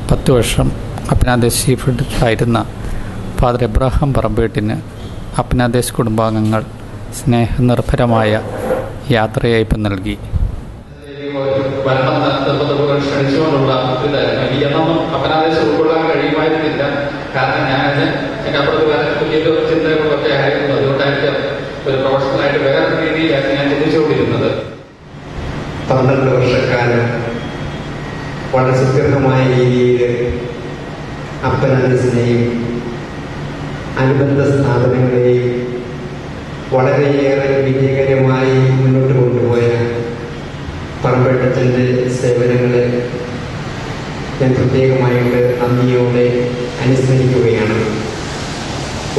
10 വർഷം അപ്പനാദേശ് chief എഡിറ്ററായിരുന്ന father Abraham പറമ്പേട്ടിന് അപ്പനാദേശ് കുടുംബാംഗങ്ങൾ സ്നേഹനിർഭരമായ യാത്രയയപ്പ് നൽകി. ക്ഷണിച്ചുകൊണ്ടുള്ള ഇതൊന്നും അപ്പനാദേശ് ഉൾക്കൊള്ളാൻ കഴിയുമായിരുന്നില്ല. കാരണം ഞാൻ എൻ്റെ അപ്പുറത്ത് വേറെ വലിയൊരു ചിന്തകളൊക്കെ ആയിരുന്നു. അതുകൊണ്ടായിരിക്കും ഒരു പ്രൊഫഷണലായിട്ട് വേറെ രീതിയിലാണ് ഞാൻ ചിന്തിച്ചുകൊണ്ടിരുന്നത്. 12 വർഷക്കാലം വളരെ സുദീർഘമായ രീതിയിൽ അപ്പനാദേശിനെയും അനുബന്ധ സ്ഥാപനങ്ങളെയും വളരെയേറെ വിജയകരമായി മുന്നോട്ട് കൊണ്ടുപോയ പറമ്പേട്ടത്തിൻ്റെ സേവനങ്ങളെ ഞാൻ പ്രത്യേകമായിട്ട് നന്ദിയോടെ അനുസ്മരിക്കുകയാണ്.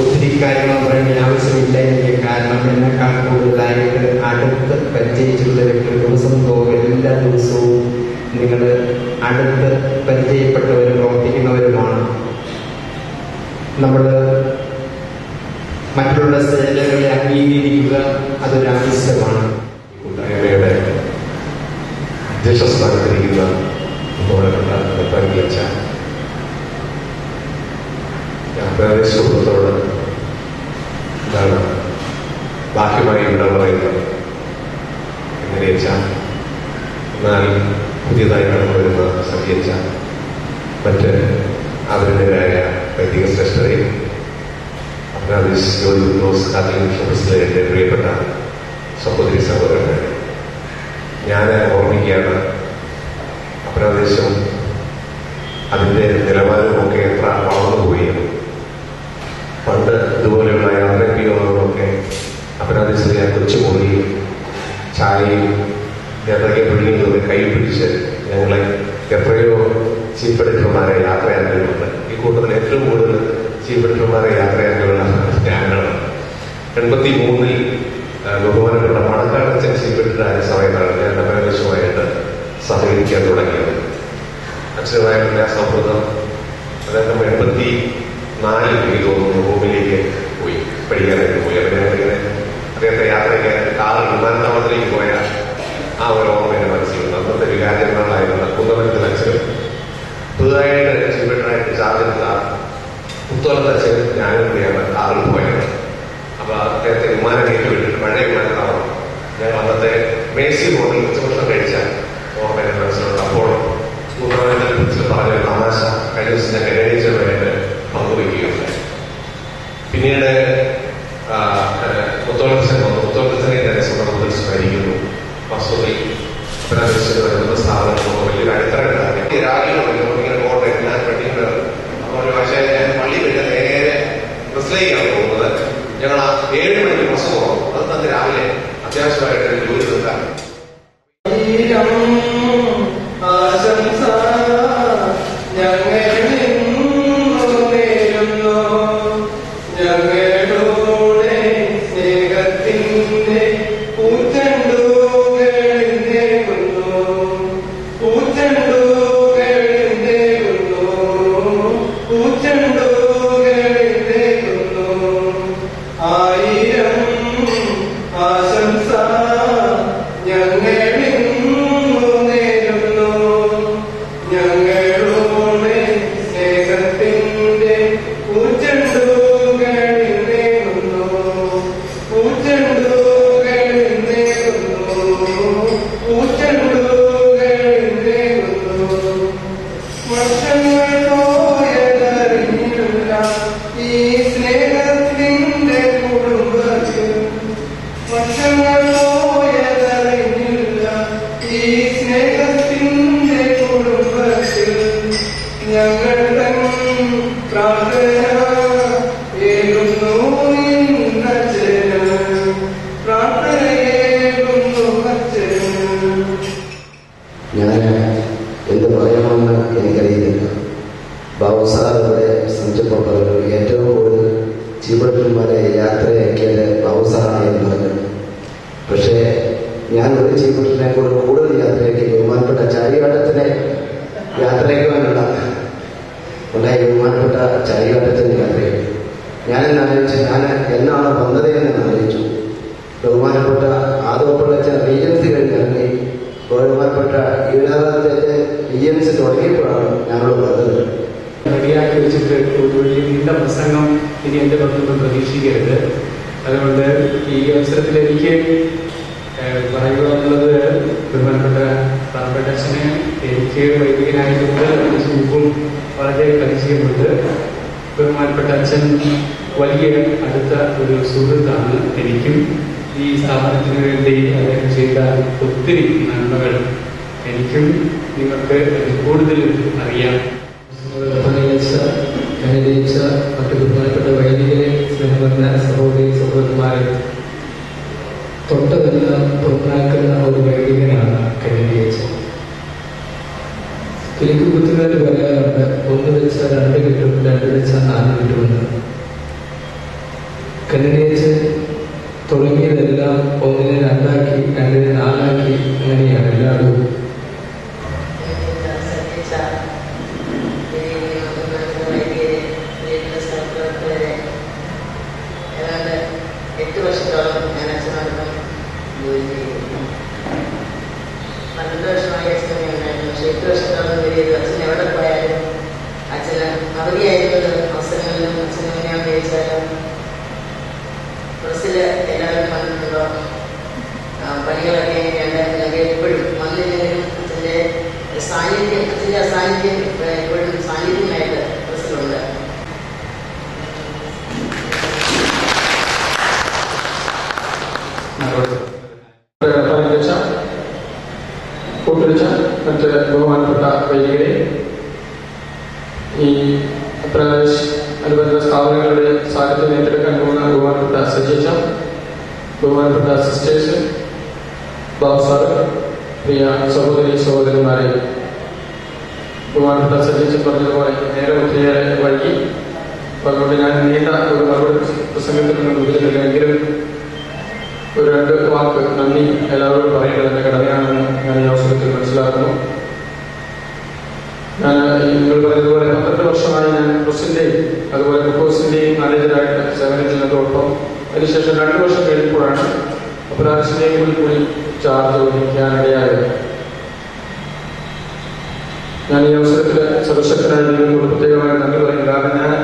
ഒത്തിരി കാര്യങ്ങൾ പറയേണ്ട ആവശ്യമില്ല. എനിക്ക് കാരണം എന്നെക്കാൾ കൂടുതലായിട്ട് അടുത്ത് പരിചയിച്ചുള്ളവർക്ക് ദിവസം തോറും എല്ലാ ദിവസവും നിങ്ങൾ അടുത്ത് പരിചയപ്പെട്ടവരും പ്രവർത്തിക്കുന്നവരുമാണ്. നമ്മൾ മറ്റുള്ള സേവനങ്ങളെ അംഗീകരിക്കുക അതൊരാവശ്യമാണ്. കൂട്ടായ്മയുടെ അധ്യക്ഷസ്ഥാനത്തിരിക്കുന്ന ബഹുമാനപ്പെട്ട അച്ഛ, അപ്പനാദേശ് കുടുംബത്തോട് എന്താണ് ബാഹ്യമായി വിട പറയുന്നത് എങ്ങനെ വെച്ചാൽ, എന്നാൽ പുതിയതായി കടന്നു വരുന്ന സഖ്യച്ച, മറ്റ് ആദരണീയരായ വൈദിക ശ്രേഷ്ഠരെയും അപ്പനാദേശ് ജോലി കാത്തലിക് ഓഫീസിലെ എൻ്റെ പ്രിയപ്പെട്ട സഹോദരി സഹോദരന്മാരെ, ഞാൻ ഓർമ്മിക്കുകയാണ് അപ്പനാദേശം അതിൻ്റെ നിലവാരമൊക്കെ എത്ര വളർന്നുപോയിരുന്നു. പണ്ട് ഇതുപോലെയുള്ള യാത്രയ്ക്കുകളൊക്കെ അപ്പനാദേശത്ത് ഞാൻ കൊച്ചു പോവുകയും ചായയും യാത്രയ്ക്ക് പിടിക്കുന്നതൊക്കെ കൈ പിടിച്ച് ഞങ്ങളെ എത്രയോ ചീഫ് എഡിറ്റർമാരെ യാത്രയാക്കിയിട്ടുണ്ട്. ഈ കൂട്ടത്തിൽ ഏറ്റവും കൂടുതൽ ചീഫ് എഡിറ്റർമാരെ യാത്രയാക്കിയുള്ള ഞാനാണ്. 83 ബഹുമാനപ്പെട്ട മണക്കാടച്ചൻ ചീഫ് എഡിറ്ററായ സമയത്താണ് ഞാൻ അപ്പനാദേശുമായിട്ട് സഹകരിക്കാൻ തുടങ്ങിയത്. അച്ഛനുമായിട്ടുള്ള ആ സൗഹൃദം അതായത് 84 തോന്നുന്നു റൂമിലേക്ക് പോയി പഠിക്കാനായിട്ട് പോയി. അതിനെ അദ്ദേഹത്തെ യാത്രയ്ക്ക് കാറിൽ വിമാനത്താവളത്തിലേക്ക് പോയ ആ ഒരു ഓർമ്മ എന്റെ മനസ്സിലുണ്ട്. അന്നത്തെ വികാരങ്ങളായിരുന്ന കുന്നമനത്തിൽ അച്ഛനും പുതുതായിട്ട് ചീഫ് എഡിറ്ററായിട്ട് ചാർജെടുത്ത പുത്തോലത്ത് അച്ഛനും ഞാനും കൂടിയാണ് കാറിൽ പോയത്. അപ്പൊ അദ്ദേഹത്തെ വിമാനം കയറ്റി വിട്ടിട്ട് പഴയ വിമാനത്താവളം ഞങ്ങൾ അന്നത്തെ മേഴ്സി റോഡിൽ ഉച്ചഭക്ഷണം കഴിച്ച ഓർമ്മ എന്റെ മനസ്സിലുണ്ട്. അപ്പോൾ കുന്നമനത്തെ കുറിച്ച് പറഞ്ഞൊരു തമാശ കഴിഞ്ഞ ദിവസം ഞാൻ കൈകാര്യമായിട്ട് പങ്കുവയ്ക്കുകയുണ്ടായി. പിന്നീട് മുത്തോളത്തച്ഛനെ ഞാൻ സ്വന്തം സ്മരിക്കുന്നു. വസ്തുതയിൽ അപ്പനാദേശിന് വരുന്ന സ്ഥാപനങ്ങളോ വലിയൊരു അടിത്തറ രാവിലെ കോട്ടയം ഞാൻ പഠിക്കുന്നത്. അപ്പോൾ ഒരു പക്ഷേ ഞാൻ പള്ളി കഴിഞ്ഞ നേരെ ബസ്സിലേക്കാണ് പോകുന്നത്. ഞങ്ങൾ 7 മണിക്ക് ബസ് പോകും. അത് തന്നെ രാവിലെ അത്യാവശ്യമായിട്ട് ജോലി തീർക്കാൻ ഞാൻ എന്ത് പറയണമെന്ന് എനിക്കറിയുന്നില്ല. ബാബു സാർ ഇവിടെ സംശയപ്പെട്ടവർ ഏറ്റവും കൂടുതൽ ചീഫ് എഡിറ്റർമാരെ യാത്രയാക്കിയത് ബാബു സാറാണ് എന്ന് പറഞ്ഞു. പക്ഷേ ഞാൻ ഒരു ചീഫ് എഡിറ്ററിനെ കൂടുതൽ യാത്രയാക്കി ബഹുമാനപ്പെട്ട ചാരികാട്ടത്തിനെ യാത്രയാക്കുവാനുള്ള ഉണ്ടായി. ബഹുമാനപ്പെട്ട ചാരികാട്ടത്തിന് യാത്രയാക്കി ഞാനെന്ന് ആലോചിച്ചു, ഞാൻ എന്നാണ് വന്നതെന്ന് ആലോചിച്ചു. ബഹുമാനപ്പെട്ട ആദവപ്പള്ളച്ച റീജൻസി കഴിഞ്ഞിറങ്ങി ബഹുമാനപ്പെട്ട 70ാമത്തെ റീജൻസി തുടങ്ങിയപ്പോഴാണ് ഞങ്ങൾ വന്നത്. പ്രസംഗം ഇനി എൻ്റെ പക്കലൊന്നും പ്രതീക്ഷിക്കരുത്. അതുകൊണ്ട് ഈ അവസരത്തിൽ എനിക്ക് പറയുവാനുള്ളത്, ബഹുമാനപ്പെട്ട പാർപ്പട്ടച്ഛനെ എനിക്ക് വൈദികനായതുകൊണ്ട് അതിന് മുമ്പും വളരെ പരിചയമുണ്ട്. ബഹുമാനപ്പെട്ട അച്ഛൻ വലിയ അടുത്ത ഒരു സുഹൃത്താണ് എനിക്കും. ഈ സ്ഥാപനത്തിന് വേണ്ടി അദ്ദേഹം ചെയ്ത ഒത്തിരി നന്മകൾ എനിക്കും നിങ്ങൾക്ക് കൂടുതൽ അറിയാം. അനുഗ്രഹിച്ച മറ്റു ബഹുമാനപ്പെട്ട വൈദികരെ, സ്നേഹബന്ധ സഹോദരി സഹോദരന്മാരെ, തൊട്ടതെല്ലാം പുറത്താക്കുന്ന ഒരു വൈദികനാണ് കരുതിയച്ചൻ. എനിക്ക് കുത്തുകാർ പറയാറുണ്ട്, 1 വെച്ചാൽ 2 കിട്ടും, 2 വെച്ചാൽ 4 കിട്ടുമെന്ന്. കരുതിയച്ചൻ തുടങ്ങിയതെല്ലാം 1-നെ 2ആക്കി, 2-നെ 4ആക്കി, അങ്ങനെയാണ് എല്ലാവരും. അച്ഛൻ എവിടെ പോയാലും അച്ഛന് അവധിയായിരുന്ന അവസരങ്ങളിലും അച്ഛനെ ഞാൻ ഉപയോഗിച്ചാലും പ്രസ്സിൽ എല്ലാവരും വന്നിട്ടുണ്ടോ, പണികളൊക്കെ എങ്ങനെയാണ് എന്നൊക്കെ എപ്പോഴും വന്നില്ലെങ്കിലും അച്ഛൻ്റെ സാന്നിധ്യം, അച്ഛൻ്റെ അസാന്നിധ്യം എപ്പോഴും സാന്നിധ്യമായിട്ട് പ്രസ്സിലുണ്ട്. കൂട്ടുവെച്ച മറ്റ് ബഹുമാനപ്പെട്ട വൈദികരെ, ഈ ഉത്തർപ്രദേശ് അനുബന്ധ സ്ഥാപനങ്ങളുടെ സാന്നിധ്യം ഏറ്റെടുക്കാൻ പോകുന്ന ബഹുമാനപ്പെട്ട സജീജ, ബഹുമാനപ്പെട്ട സിസ്റ്റേഴ്സ്, ബാബു സാറ്, പ്രിയ സഹോദരി സഹോദരന്മാരെ, ബഹുമാനപ്പെട്ട സജീജ പറഞ്ഞതുപോലെ നേരെ ഒത്തിരിയേറെ വൈകി. അതുകൊണ്ട് ഞാൻ നീണ്ട ഒരു മറുപടി പ്രസംഗത്തിൽ നിന്ന് വിളിച്ചിട്ടില്ലെങ്കിലും ഒരു 2 വാക്ക് നന്ദി എല്ലാവരോടും പറയേണ്ടത് എൻ്റെ കടമയാണെന്ന് ഞാൻ ഈ അവസരത്തിൽ മനസ്സിലാക്കുന്നു. ഞാൻ നിങ്ങൾ പറഞ്ഞതുപോലെ 12 വർഷമായി ഞാൻ പ്രസിന്റെയും അതുപോലെ ബുക്കോസിന്റെയും മാനേജറായിട്ട് സേവനം ചെയ്യുന്നതോടൊപ്പം അതിനുശേഷം 2 വർഷം കഴിഞ്ഞപ്പോഴാണ് അപരാധത്തിന്റെയും കൂടി ചാർജ് വഹിക്കാനിടയായത്. ഞാൻ ഈ അവസരത്തിൽ സർവശക്തനായ ദൈവത്തോട് പ്രത്യേകമായി നന്ദി പറയും. കാരണം ഞാൻ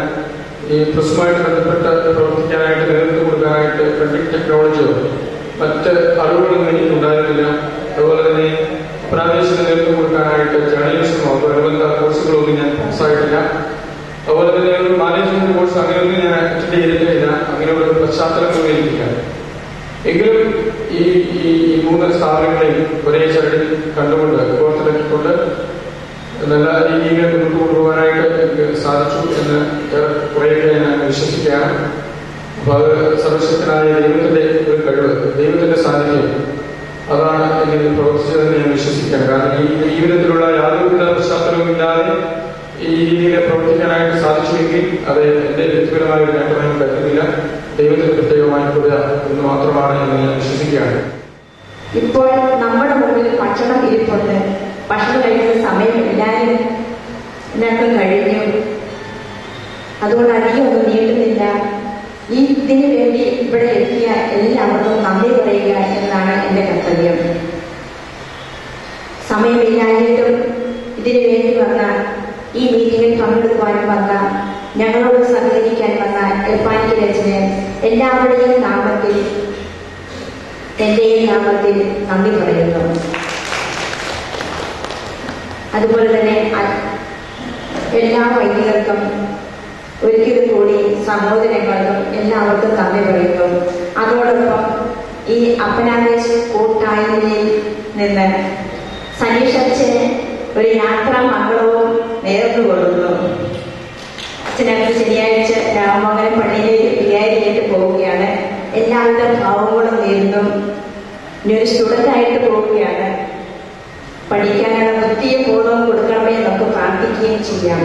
ഈ പ്രസുമായിട്ട് ബന്ധപ്പെട്ട് പ്രവർത്തിക്കാനായിട്ട് നേതൃത്വം കൊടുക്കാനായിട്ട് പ്രിന്റിംഗ് ടെക്നോളജിയോ മറ്റ് അറിവുകളൊന്നും എനിക്കുണ്ടായിരുന്നില്ല. അതുപോലെ തന്നെ പ്രാദേശിക നേതൃത്വം കൊടുക്കാനായിട്ട് ജേർണലിസമോ അനുബന്ധ കോഴ്സുകളൊന്നും ഞാൻ പാസ്സായിട്ടില്ല. അതുപോലെ തന്നെ ഒരു മാനേജ്മെന്റ് കോഴ്സ് അങ്ങനെയൊന്നും ഞാൻ അറ്റൻഡ് ചെയ്തിട്ടില്ല. അങ്ങനെയുള്ള ഒരു പശ്ചാത്തലം എനിക്കില്ല. എങ്കിലും ഈ 3 സ്ഥാപനങ്ങളെയും ഒരേ ചരടിൽ കണ്ടുകൊണ്ട് കോർത്തിണക്കിക്കൊണ്ട് നല്ല രീതിയിൽ മുന്നോട്ട് കൊണ്ടുപോകാനായിട്ട് എനിക്ക് സാധിച്ചു എന്ന് കുറേയൊക്കെ ഞാൻ വിശ്വസിക്കുകയാണ്. അപ്പൊ അത് സർവശക്തനായ ദൈവത്തിന്റെ ഒരു കഴിവ്, ദൈവത്തിന്റെ സാന്നിധ്യം, അതാണ് എന്നിൽ പ്രവർത്തിച്ചതെന്ന് ഞാൻ വിശ്വസിക്കുകയാണ്. കാരണം ഈ ജീവിതത്തിലുള്ള യാതൊരുവിധ പശ്ചാത്തലവും ഇല്ലാതെ ഈ രീതിയിൽ പ്രവർത്തിക്കാനായിട്ട് സാധിച്ചുവെങ്കിൽ അത് എന്റെ വ്യക്തിപരമായ ഒരു നേട്ടമായി കരുതുന്നില്ല. ദൈവത്തിന്റെ പ്രത്യേകമായ കൃപ എന്ന് മാത്രമാണ് എന്ന് ഞാൻ വിശ്വസിക്കുകയാണ്. ഇപ്പോൾ നമ്മുടെ മുമ്പിൽ ഭക്ഷണം ഇരിപ്പുണ്ട്. ഭക്ഷണം കഴിക്കുന്ന സമയം എല്ലാവർക്കും കഴിഞ്ഞു. അതുകൊണ്ട് അധികം ഒന്നും നീട്ടുന്നില്ല. ഇതിനു വേണ്ടി ഇവിടെ എത്തിയ എല്ലാവർക്കും നന്ദി പറയുക എന്നതാണ് എന്റെ കർത്തവ്യം. സമയമില്ലായിട്ടും ഇതിനു വേണ്ടി വന്ന, ഈ മീറ്റിംഗിൽ പങ്കെടുക്കുവാൻ വന്ന, ഞങ്ങളോട് സഹകരിക്കാൻ വന്ന എൽപ്പാനിക്കലച്ചന് എല്ലാവരുടെയും നാമത്തിൽ, എന്റെയും നാമത്തിൽ നന്ദി പറയുന്നു. അതുപോലെ തന്നെ എല്ലാ വൈദികർക്കും ഒരിക്കൽ കൂടി സഹോദരങ്ങൾക്കും എല്ലാവർക്കും നന്ദി പറയുന്നു. അതോടൊപ്പം ഈ അപ്പനാദേശ് കൂട്ടായ്മയിൽ നിന്ന് സനീഷ് അച്ഛന് ഒരു യാത്രാ മംഗളവും നേർന്നുകൊള്ളുന്നു. അച്ഛനടുത്ത് ശനിയാഴ്ച രാമമംഗലം പള്ളിയിലേക്ക് വികാരിയായിട്ട് പോവുകയാണ്. എല്ലാവിധ ഭാവങ്ങളും നേരുന്നു. ഇനി ഒരു സ്റ്റുഡൻ്റായിട്ട് പോവുകയാണ്. പഠിക്കാനുള്ള വൃത്തിയും ബോധവും കൊടുക്കണമേ നമുക്ക് പ്രാർത്ഥിക്കുകയും ചെയ്യാം.